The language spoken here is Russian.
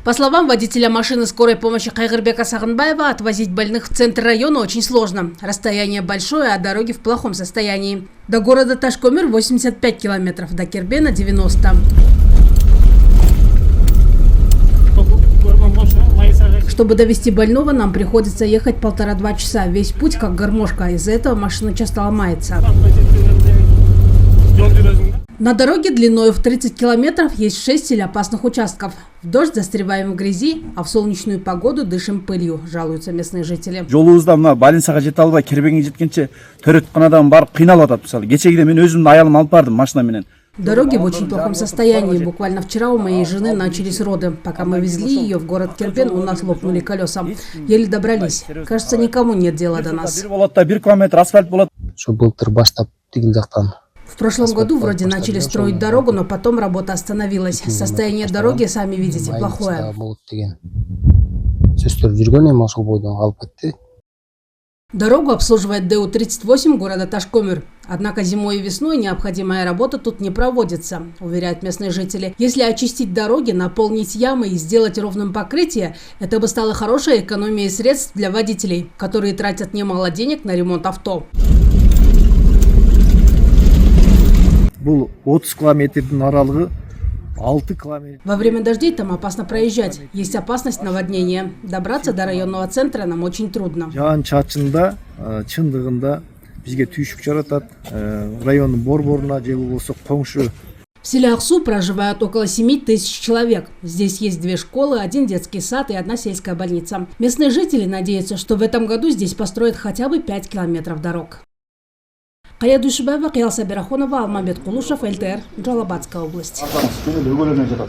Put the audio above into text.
По словам водителя машины скорой помощи Кайгырбека Сагынбаева, отвозить больных в центр района очень сложно. Расстояние большое, а дороги в плохом состоянии. До города Ташкомер 85 километров, до Кербена 90. Чтобы довести больного, нам приходится ехать 1,5–2 часа. Весь путь как гармошка, из-за этого машина часто ломается. На дороге длиной в 30 километров есть 6 сильно опасных участков. В дождь застреваем в грязи, а в солнечную погоду дышим пылью, жалуются местные жители. Жолубузда мына больницага жете албай Кербенге жеткенче төрөтканадан барып кыйналып атат. Мисалы кечеге мен өзүмдүн аялымды алып бардым машина менен. Дороги в очень плохом состоянии. Буквально вчера у моей жены начались роды. Пока мы везли ее в город Кербен, у нас лопнули колеса. Еле добрались. Кажется, никому нет дела до нас. В прошлом году вроде начали строить дорогу, но потом работа остановилась. Состояние дороги, сами видите, плохое. Дорогу обслуживает ДУ-38 города Ташкомер. Однако зимой и весной необходимая работа тут не проводится, уверяют местные жители. Если очистить дороги, наполнить ямы и сделать ровным покрытие, это бы стало хорошей экономией средств для водителей, которые тратят немало денег на ремонт авто. Бұл 30 километрдің аралығы 6 километр. Во время дождей там опасно проезжать. Есть опасность наводнения. Добраться до районного центра нам очень трудно. Жаан чачында, чындыгында бизге түйшүк жаратат. Районның борборуна же болсо коңшу. В селе Аксу проживают около 7 тысяч человек. Здесь есть 2 школы, 1 детский сад и 1 сельская больница. Местные жители надеются, что в этом году здесь построят хотя бы 5 километров дорог. Кая Душибаева, Кыял Сабирахонова, Алмамбет Кулушев, ЛТР, Джалабадская область.